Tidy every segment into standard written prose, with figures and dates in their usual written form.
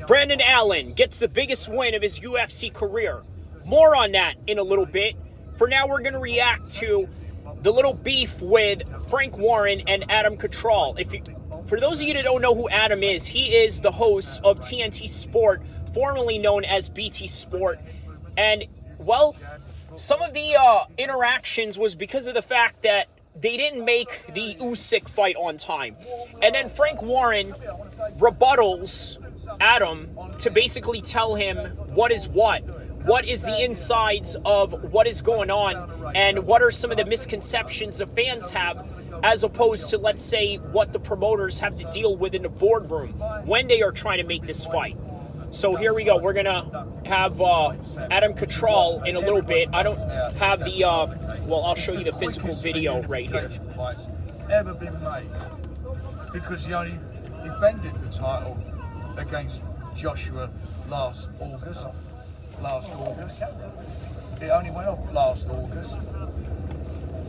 Brandon Allen gets the biggest win of his UFC career. More on that in a little bit. For now, we're going to react to the little beef with Frank Warren and Adam Cattrall. For those of you that don't know who Adam is, he is the host of TNT Sport, formerly known as BT Sport. And, well, some of the interactions was because of the fact that they didn't make the Usyk fight on time. And then Frank Warren rebuttals Adam to basically tell him what is the insides of what is going on, and what are some of the misconceptions the fans have, as opposed to, let's say, what the promoters have to deal with in the boardroom when they are trying to make this fight. So here we go. We're going to have Adam Cattrall in a little bit. I don't have the, well, I'll show you the physical video right here. Ever been made, because he only defended the title against Joshua last August. It only went off last August.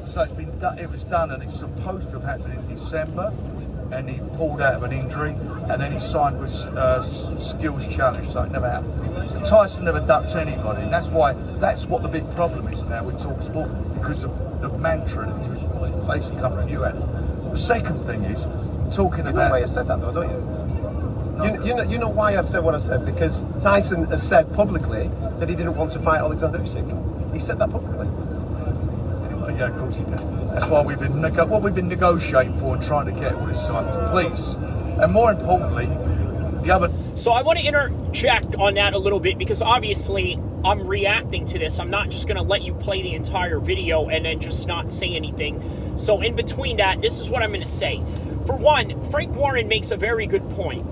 So it's been done, it was done, and it's supposed to have happened in December, and he pulled out of an injury, and then he signed with Skills Challenge, so it never happened. So Tyson never ducked anybody, and that's what the big problem is now with TalkSport, because of the mantra that he was basically coming to you at. The second thing is, talking about... You know why I said that though, don't you? You know why I've said what I said? Because Tyson has said publicly that he didn't want to fight Alexander Usyk. He said that publicly. Yeah, of course he did. That's why we've been negotiating for and trying to get all this time, please. And more importantly, the other... So I want to interject on that a little bit, because obviously I'm reacting to this. I'm not just going to let you play the entire video and then just not say anything. So in between that, this is what I'm going to say. For one, Frank Warren makes a very good point.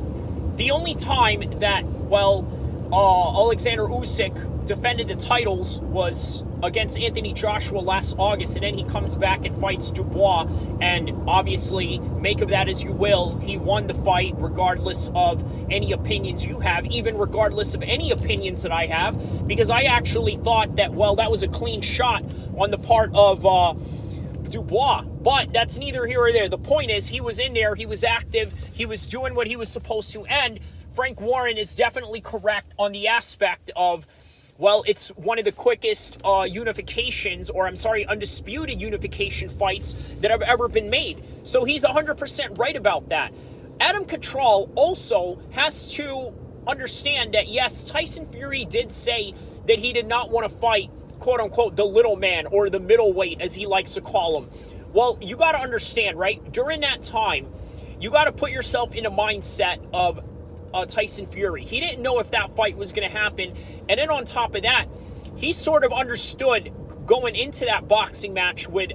The only time that, well, Alexander Usyk defended the titles was against Anthony Joshua last August, and then he comes back and fights Dubois, and obviously, make of that as you will, he won the fight regardless of any opinions you have, even regardless of any opinions that I have, because I actually thought that, well, that was a clean shot on the part of Dubois, but that's neither here or there. The point is, he was in there, he was active, he was doing what he was supposed to, and Frank Warren is definitely correct on the aspect of, well, it's one of the quickest unifications, or I'm sorry, undisputed unification fights that have ever been made. So he's 100% right about that. Adam Cattrall also has to understand that, yes, Tyson Fury did say that he did not want to fight, quote unquote, the little man, or the middleweight, as he likes to call him. Well, you got to understand, right? During that time, you got to put yourself in a mindset of Tyson Fury. He didn't know if that fight was going to happen. And then on top of that, he sort of understood going into that boxing match with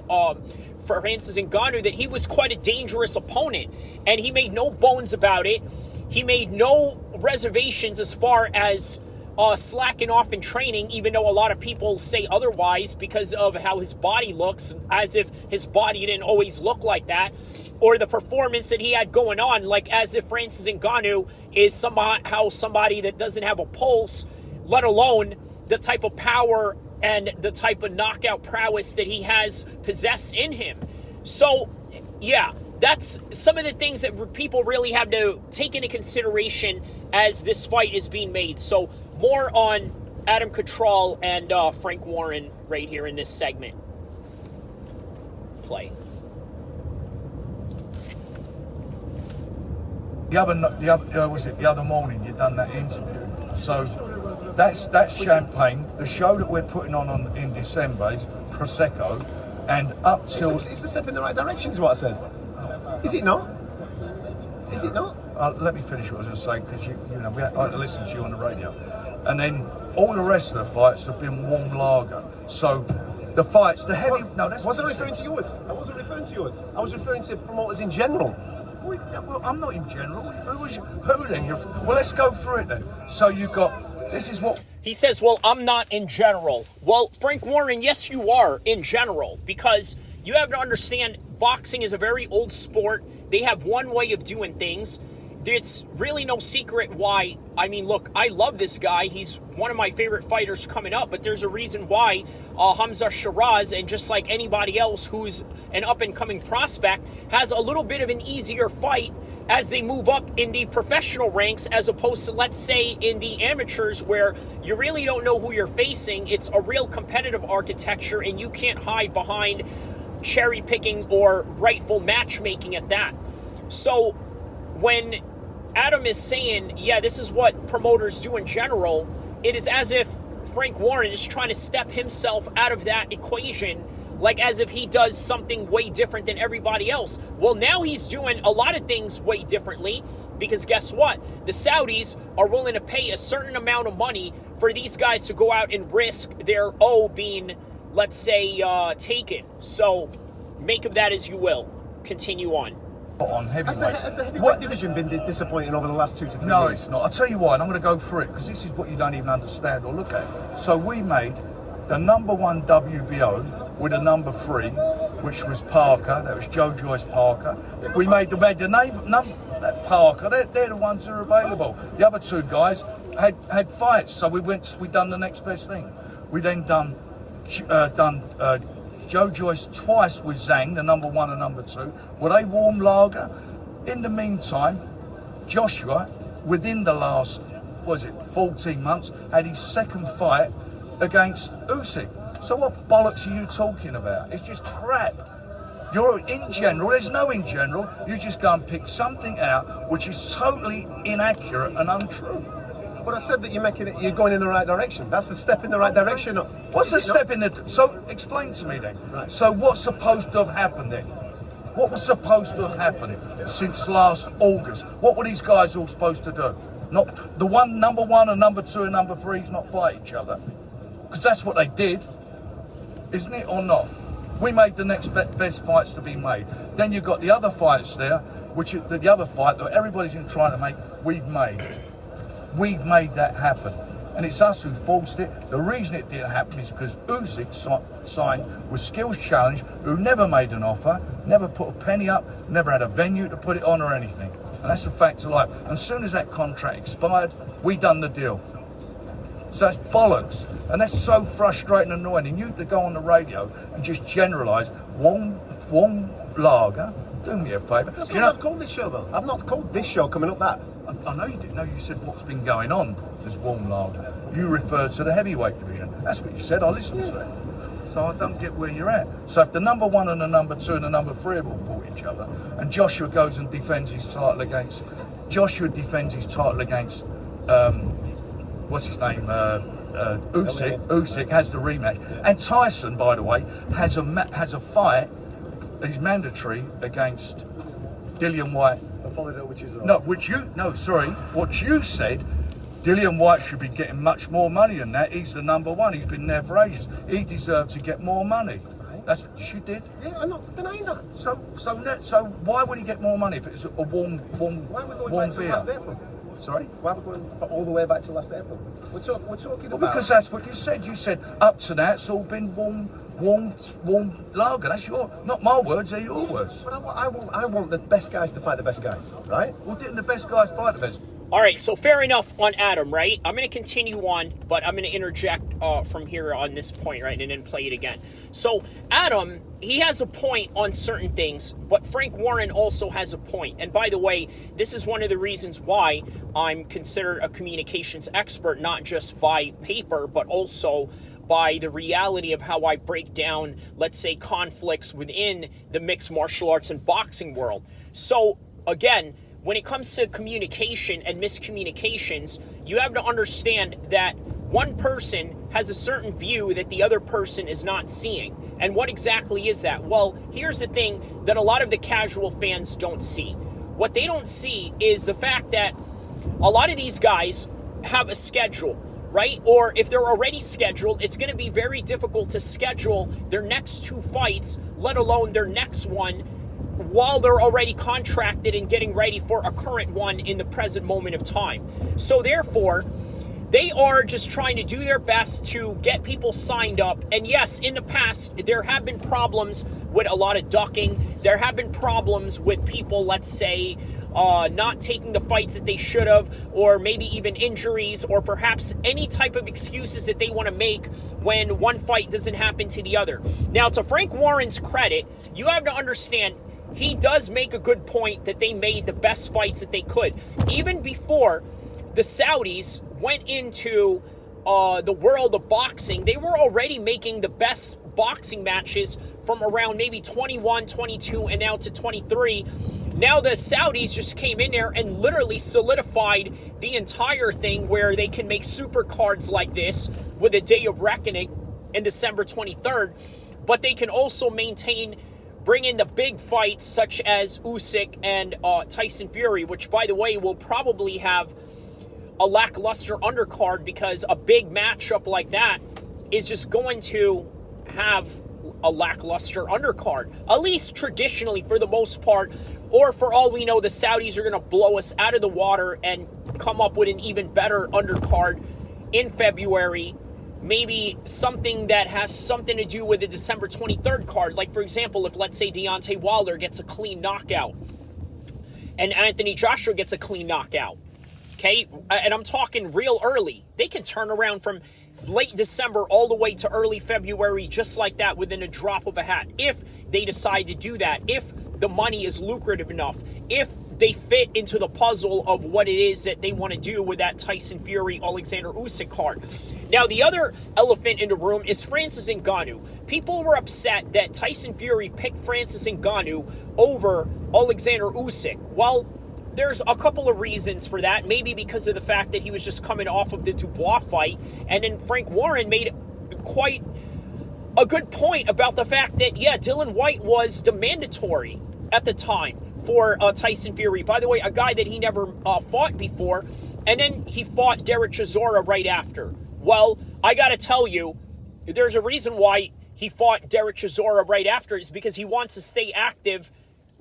Francis Ngannou that he was quite a dangerous opponent. And he made no bones about it. He made no reservations as far as slacking off in training, even though a lot of people say otherwise because of how his body looks, as if his body didn't always look like that, or the performance that he had going on, like as if Francis Ngannou is somehow somebody that doesn't have a pulse, let alone the type of power and the type of knockout prowess that he has possessed in him. So, yeah, that's some of the things that people really have to take into consideration as this fight is being made. So, more on Adam Cattrall and Frank Warren right here in this segment. Play. The other morning you done that interview. So that's champagne. The show that we're putting on in December is Prosecco, and up till it's a step in the right direction, is what I said. Is it not? Is it not? Let me finish what I was going to say, because you know I listen to you on the radio, and then all the rest of the fights have been warm lager. So the fights, the heavy. No, that's wasn't referring to yours. I wasn't referring to yours. I was referring to promoters in general. Well, I'm not in general. Who then? Well, let's go through it then. So you got, this is what... He says, well, I'm not in general. Well, Frank Warren, yes, you are in general, because you have to understand boxing is a very old sport. They have one way of doing things. It's really no secret why. I mean, look, I love this guy. He's one of my favorite fighters coming up, but there's a reason why Hamza Shiraz, and just like anybody else who's an up-and-coming prospect, has a little bit of an easier fight as they move up in the professional ranks, as opposed to, let's say, in the amateurs, where you really don't know who you're facing. It's a real competitive architecture, and you can't hide behind cherry picking or rightful matchmaking at that. So when Adam is saying, yeah, this is what promoters do in general, it is as if Frank Warren is trying to step himself out of that equation, like as if he does something way different than everybody else. Well, now he's doing a lot of things way differently, because guess what? The Saudis are willing to pay a certain amount of money for these guys to go out and risk their O being, let's say, taken. So make of that as you will. Continue on. On heavyweight. Has the heavyweight division been disappointing over the last 2 to 3 years? No, it's not. I'll tell you why, and I'm going to go through it, because this is what you don't even understand or look at. So we made the number 1 WBO with a number 3, which was Parker. That was Joe Joyce Parker. We made the name that Parker. They're the ones that are available. The other 2 guys had fights, so we done the next best thing. We then done Joe Joyce twice with Zhang, the number 1 and number 2. Were they warm lager? In the meantime, Joshua, within the last, 14 months, had his second fight against Usyk. So what bollocks are you talking about? It's just crap. You're in general, there's no in general, you just go and pick something out which is totally inaccurate and untrue. But I said that you're going in the right direction. That's a step in the right direction. What's a step in the... So, explain to me then. Right. So what's supposed to have happened then? What was supposed to have happened since last August? What were these guys all supposed to do? Not the number 1 and number 2 and number 3's not fight each other? Because that's what they did, isn't it, or not? We made the next best fights to be made. Then you've got the other fights there, which the other fight that everybody's been trying to make, we've made. We've made that happen. And it's us who forced it. The reason it didn't happen is because Usyk signed with Skills Challenge, who never made an offer, never put a penny up, never had a venue to put it on or anything. And that's a fact of life. And as soon as that contract expired, we done the deal. So it's bollocks. And that's so frustrating and annoying. And you to go on the radio and just generalise warm lager. Do me a favour. That's not what I've called this show, though. I've not called this show coming up that. I know you didn't know. You said what's been going on as warm lager. You referred to the heavyweight division. That's what you said. I listened to it. So I don't get where you're at. So if the number 1 and the number 2 and the number 3 have all fought each other, and Joshua goes and defends his title against what's his name? Usyk has the rematch, and Tyson, by the way, has a fight. He's mandatory against Dillian White. What you said, Dillian White should be getting much more money than that. He's the number 1. He's been there for ages. He deserved to get more money. That's what you did. Yeah, I'm not denying that. So why would he get more money if it's a warm Why are we going back to last April? Sorry? Why are we going all the way back to last April? We're talking about... Because that's what you said. You said up to that it's all been warm lager. That's not my words, they're your words. But I want the best guys to fight the best guys, right? Well, didn't the best guys fight the best? All right, so fair enough on Adam, right? I'm going to continue on, but I'm going to interject from here on this point, right, and then play it again. So Adam, he has a point on certain things, but Frank Warren also has a point. And by the way, this is one of the reasons why I'm considered a communications expert, not just by paper, but also by the reality of how I break down, let's say, conflicts within the mixed martial arts and boxing world. So again, when it comes to communication and miscommunications, you have to understand that one person has a certain view that the other person is not seeing. And what exactly is that? Well, here's the thing that a lot of the casual fans don't see. What they don't see is the fact that a lot of these guys have a schedule, right? Or if they're already scheduled, it's going to be very difficult to schedule their next 2 fights, let alone their next one, while they're already contracted and getting ready for a current one in the present moment of time. So therefore, they are just trying to do their best to get people signed up. And yes, in the past, there have been problems with a lot of ducking. There have been problems with people, let's say, not taking the fights that they should have, or maybe even injuries, or perhaps any type of excuses that they want to make when one fight doesn't happen to the other. Now, to Frank Warren's credit, you have to understand, he does make a good point that they made the best fights that they could. Even before the Saudis went into the world of boxing, they were already making the best boxing matches from around maybe 21, 22, and now to 23. Now the Saudis just came in there and literally solidified the entire thing, where they can make super cards like this with a day of reckoning in December 23rd, but they can also bring in the big fights such as Usyk and Tyson Fury, which, by the way, will probably have a lackluster undercard, because a big matchup like that is just going to have a lackluster undercard, at least traditionally for the most part. Or for all we know, the Saudis are going to blow us out of the water and come up with an even better undercard in February. Maybe something that has something to do with the December 23rd card. Like, for example, if, let's say, Deontay Wilder gets a clean knockout and Anthony Joshua gets a clean knockout, okay? And I'm talking real early. They can turn around from late December all the way to early February just like that within a drop of a hat. If they decide to do that, if the money is lucrative enough, if they fit into the puzzle of what it is that they want to do with that Tyson Fury, Alexander Usyk card. Now, the other elephant in the room is Francis Ngannou. People were upset that Tyson Fury picked Francis Ngannou over Alexander Usyk. Well, there's a couple of reasons for that. Maybe because of the fact that he was just coming off of the Dubois fight. And then Frank Warren made quite a good point about the fact that, yeah, Dylan White was the mandatory at the time for Tyson Fury. By the way, a guy that he never fought before. And then he fought Derek Chisora right after. Well, I got to tell you, there's a reason why he fought Derek Chisora right after. Is because he wants to stay active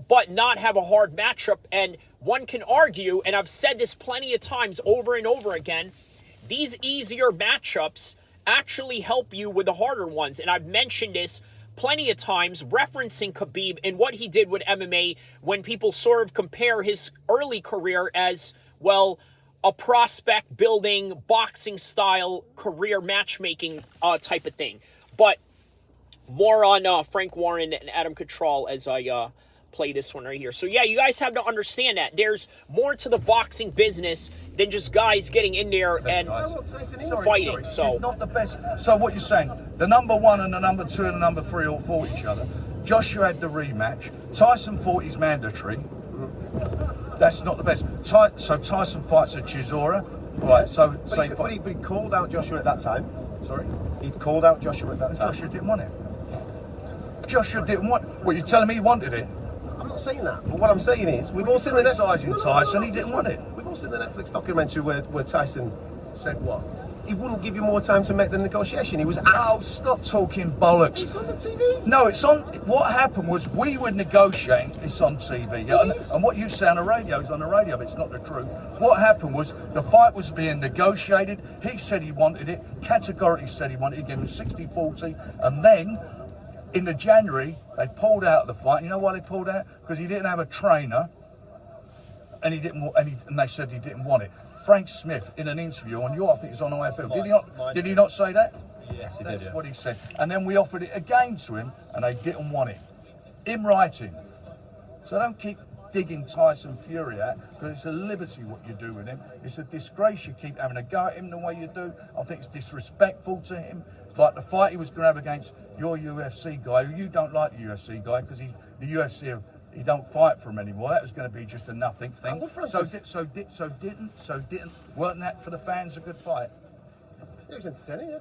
but not have a hard matchup. And one can argue, and I've said this plenty of times over and over again, these easier matchups actually help you with the harder ones. And I've mentioned this plenty of times, referencing Khabib and what he did with MMA when people sort of compare his early career as, well, a prospect building, boxing style career matchmaking type of thing. But more on Frank Warren and Adam Cattrall as I play this one right here. So yeah, you guys have to understand that there's more to the boxing business than just guys getting in there and fighting. So not the best. So what you're saying, the number one and the number two and the number three all fought each other. Joshua had the rematch. Tyson fought his mandatory. That's not the best. So Tyson fights at Chisora. Right, but he called out Joshua at that time. Sorry? He'd called out Joshua at that time. Joshua didn't want it. Joshua didn't want. What, you're telling me he wanted it? I'm not saying that, but what I'm saying is, we've all seen the Tyson, he didn't want it. We've all seen the Netflix documentary where Tyson said what? He wouldn't give you more time to make the negotiation. He was asked. Oh, stop talking bollocks. It's on the TV. No, it's on. What happened was we were negotiating. It's on TV. Yeah, and what you say on the radio is on the radio, but it's not the truth. What happened was the fight was being negotiated. He said he wanted it. Categorically said he wanted it. He gave him 60-40, and then in the January they pulled out of the fight. You know why they pulled out? Because he didn't have a trainer, and he didn't. And they said he didn't want it. Frank Smith, in an interview on I think it's on IFL, did he not say that? Yes, he did. That's what he said. And then we offered it again to him, and they didn't want it. In writing. So don't keep digging Tyson Fury out, because it's a liberty what you do with him. It's a disgrace you keep having a go at him the way you do. I think it's disrespectful to him. It's like the fight he was going to have against your UFC guy, who you don't like the UFC guy, because the UFC... He don't fight for him anymore. That was going to be just a nothing thing. Weren't that for the fans a good fight? It was entertaining, yeah.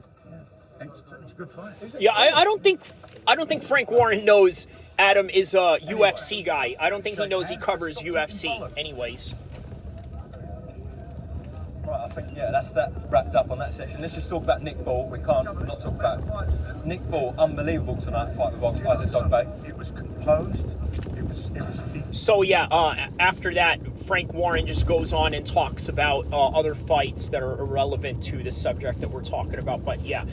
It's a good fight. Yeah, I don't think Frank Warren knows Adam is a UFC guy. I don't think he knows he covers UFC anyways. Right, I think, that's that wrapped up on that section. Let's just talk about Nick Ball. We can't not talk about Nick Ball. Unbelievable tonight, fight with Isaac Dogboe. It was composed. So yeah, after that, Frank Warren just goes on and talks about other fights that are irrelevant to the subject that we're talking about. But yeah,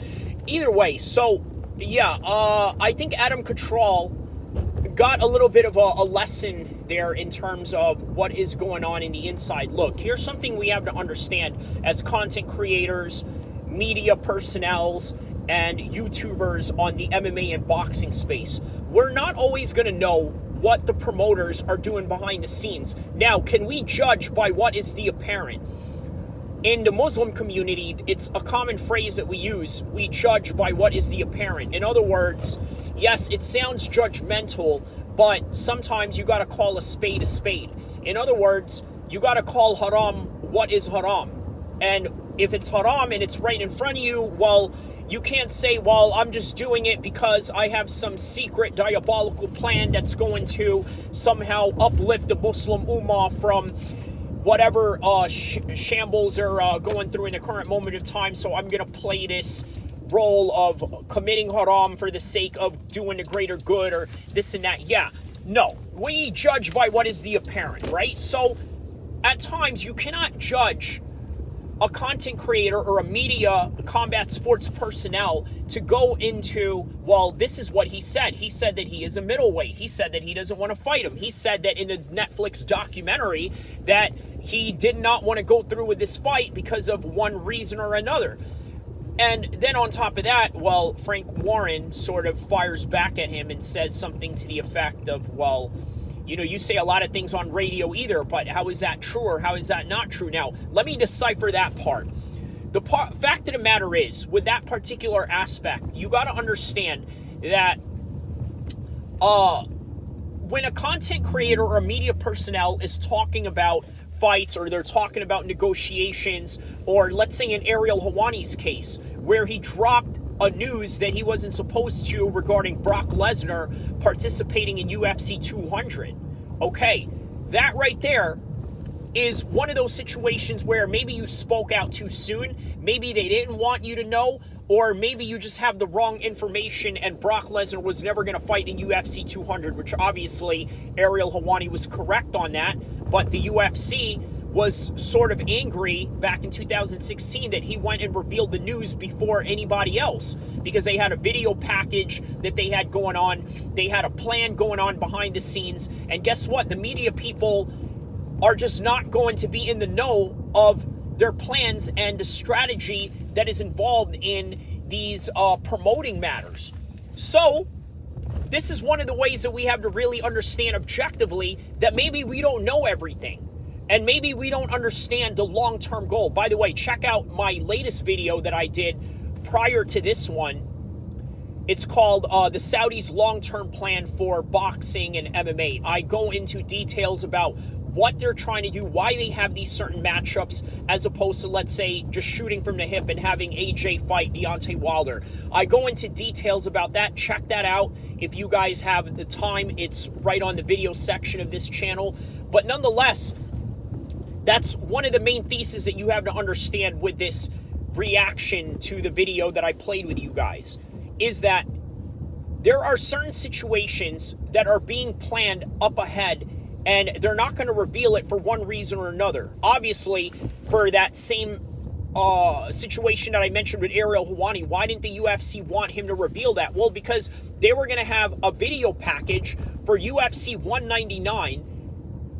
either way, so yeah, I think Adam Cattrall got a little bit of a lesson there in terms of what is going on in the inside. Look, here's something we have to understand as content creators, media personnels, and YouTubers on the MMA and boxing space. We're not always going to know what the promoters are doing behind the scenes. Now, can we judge by what is the apparent? In the Muslim community, it's a common phrase that we use. We judge by what is the apparent. In other words, yes, it sounds judgmental, but sometimes you got to call a spade a spade. In other words, you got to call haram what is haram. And if it's haram and it's right in front of you, well, you can't say, well, I'm just doing it because I have some secret diabolical plan that's going to somehow uplift the Muslim Ummah from whatever shambles are going through in the current moment of time, so I'm going to play this role of committing haram for the sake of doing the greater good or this and that. Yeah, no. We judge by what is the apparent, right? So at times you cannot judge a content creator or a media combat sports personnel to go into, well, this is what he said. He said that he is a middleweight. He said that he doesn't want to fight him. He said that in a Netflix documentary that he did not want to go through with this fight because of one reason or another. And then on top of that, well, Frank Warren sort of fires back at him and says something to the effect of, well, you know, you say a lot of things on radio either, but how is that true or how is that not true? Now, let me decipher that part. The fact of the matter is, with that particular aspect, you got to understand that when a content creator or a media personnel is talking about fights or they're talking about negotiations, or let's say in Ariel Helwani's case, where he dropped a news that he wasn't supposed to regarding Brock Lesnar participating in UFC 200. Okay, that right there is one of those situations where maybe you spoke out too soon, maybe they didn't want you to know, or maybe you just have the wrong information and Brock Lesnar was never going to fight in UFC 200, which obviously Ariel Helwani was correct on that, but the UFC was sort of angry back in 2016 that he went and revealed the news before anybody else because they had a video package that they had going on. They had a plan going on behind the scenes. And guess what? The media people are just not going to be in the know of their plans and the strategy that is involved in these promoting matters. So this is one of the ways that we have to really understand objectively that maybe we don't know everything. And maybe we don't understand the long-term goal. By the way, check out my latest video that I did prior to this one. It's called The Saudis' Long-Term Plan for Boxing and MMA. I go into details about what they're trying to do, why they have these certain matchups, as opposed to, let's say, just shooting from the hip and having AJ fight Deontay Wilder. I go into details about that. Check that out if you guys have the time. It's right on the video section of this channel. But nonetheless, that's one of the main theses that you have to understand with this reaction to the video that I played with you guys, is that there are certain situations that are being planned up ahead and they're not going to reveal it for one reason or another. Obviously, for that same situation that I mentioned with Ariel Helwani, why didn't the UFC want him to reveal that? Well, because they were going to have a video package for UFC 199,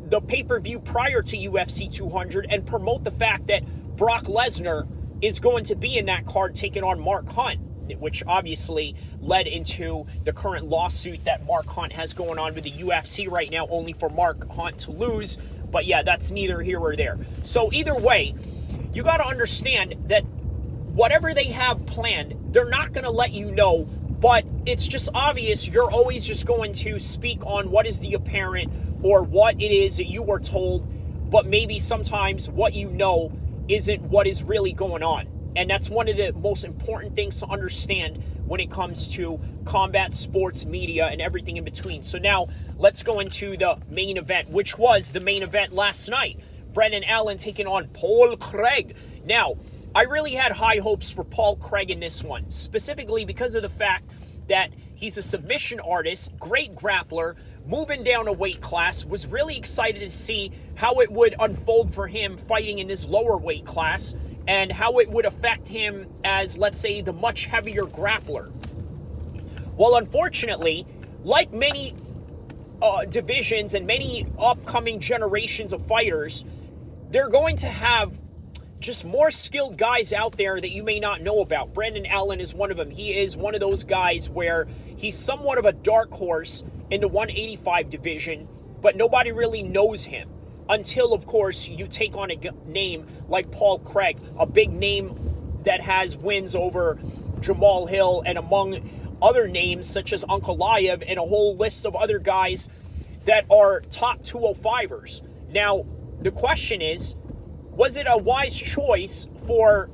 the pay-per-view prior to UFC 200, and promote the fact that Brock Lesnar is going to be in that card taking on Mark Hunt, which obviously led into the current lawsuit that Mark Hunt has going on with the UFC right now, only for Mark Hunt to lose. But yeah, that's neither here or there. So either way, you got to understand that whatever they have planned, they're not going to let you know, but it's just obvious you're always just going to speak on what is the apparent or what it is that you were told, but maybe sometimes what you know isn't what is really going on. And that's one of the most important things to understand when it comes to combat sports, media, and everything in between. So now let's go into the main event, which was the main event last night. Brendan Allen taking on Paul Craig. Now, I really had high hopes for Paul Craig in this one, specifically because of the fact that he's a submission artist, great grappler, moving down a weight class. Was really excited to see how it would unfold for him fighting in this lower weight class and how it would affect him as, let's say, the much heavier grappler. Well, unfortunately, like many divisions and many upcoming generations of fighters, they're going to have just more skilled guys out there that you may not know about. Brendan Allen is one of them. He is one of those guys where he's somewhat of a dark horse in the 185 division, but nobody really knows him until, of course, you take on a name like Paul Craig, a big name that has wins over Jamal Hill and among other names such as Ankalaev and a whole list of other guys that are top 205ers. Now, the question is, was it a wise choice for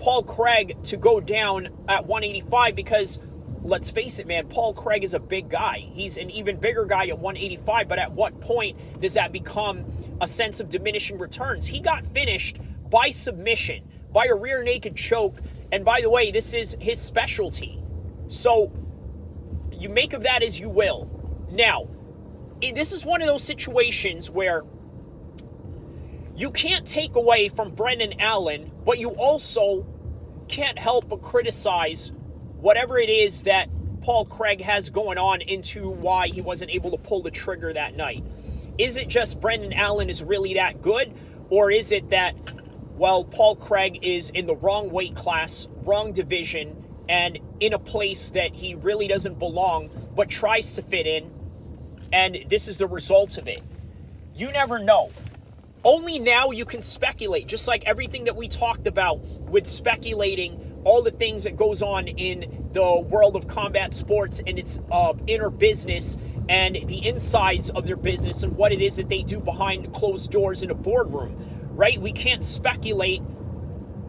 Paul Craig to go down at 185? Because, let's face it, man, Paul Craig is a big guy. He's an even bigger guy at 185, but at what point does that become a sense of diminishing returns? He got finished by submission, by a rear naked choke, and by the way, this is his specialty. So, you make of that as you will. Now, this is one of those situations where you can't take away from Brendan Allen, but you also can't help but criticize whatever it is that Paul Craig has going on into why he wasn't able to pull the trigger that night. Is it just Brendan Allen is really that good? Or is it that, well, Paul Craig is in the wrong weight class, wrong division, and in a place that he really doesn't belong, but tries to fit in, and this is the result of it? You never know. Only now you can speculate, just like everything that we talked about with speculating all the things that goes on in the world of combat sports and its inner business and the insides of their business and what it is that they do behind closed doors in a boardroom, right? We can't speculate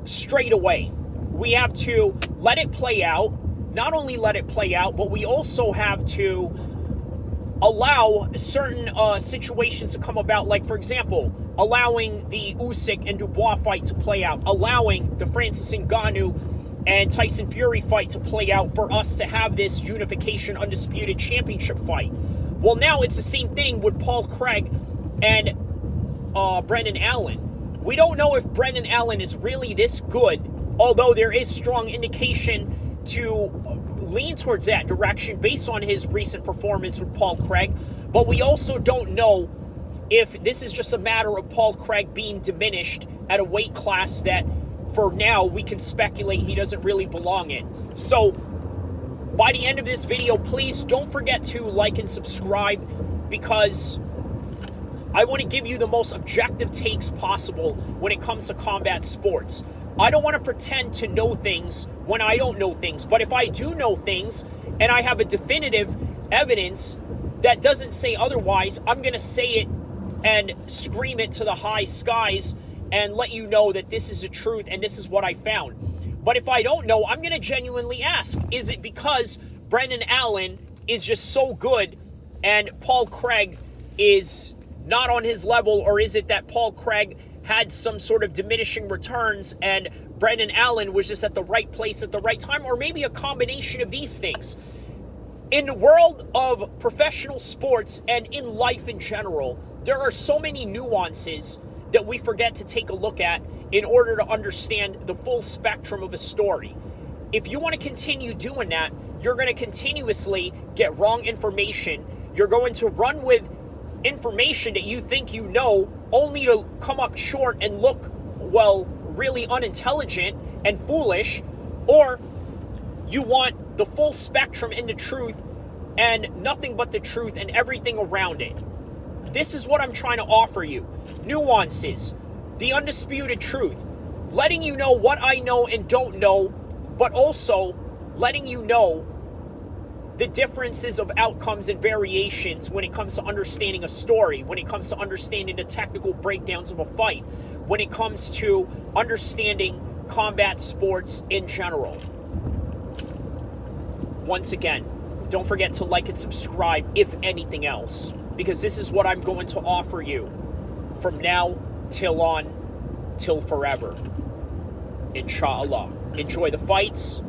straight away. We have to let it play out. Not only let it play out, but we also have to allow certain situations to come about, like, for example, allowing the Usyk and Dubois fight to play out, allowing the Francis Ngannou and Tyson Fury fight to play out for us to have this unification undisputed championship fight. Well, now it's the same thing with Paul Craig and Brendan Allen. We don't know if Brendan Allen is really this good, although there is strong indication to lean towards that direction based on his recent performance with Paul Craig. But we also don't know if this is just a matter of Paul Craig being diminished at a weight class that, for now, we can speculate he doesn't really belong in. So, by the end of this video, please don't forget to like and subscribe, because I want to give you the most objective takes possible when it comes to combat sports. I don't want to pretend to know things when I don't know things. But if I do know things and I have a definitive evidence that doesn't say otherwise, I'm going to say it and scream it to the high skies and let you know that this is the truth and this is what I found. But if I don't know, I'm going to genuinely ask, is it because Brendan Allen is just so good and Paul Craig is not on his level, or is it that Paul Craig had some sort of diminishing returns and Brendan Allen was just at the right place at the right time, or maybe a combination of these things? In the world of professional sports and in life in general, there are so many nuances that we forget to take a look at in order to understand the full spectrum of a story. If you want to continue doing that, you're going to continuously get wrong information. You're going to run with information that you think you know, only to come up short and look, well, really unintelligent and foolish. Or you want the full spectrum in the truth and nothing but the truth and everything around it. This is what I'm trying to offer you. Nuances, the undisputed truth, letting you know what I know and don't know, but also letting you know the differences of outcomes and variations when it comes to understanding a story, when it comes to understanding the technical breakdowns of a fight, when it comes to understanding combat sports in general. Once again, don't forget to like and subscribe, if anything else, because this is what I'm going to offer you from now till forever. Inshallah. Enjoy the fights.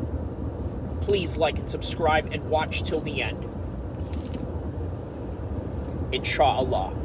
Please like and subscribe and watch till the end. Inshallah.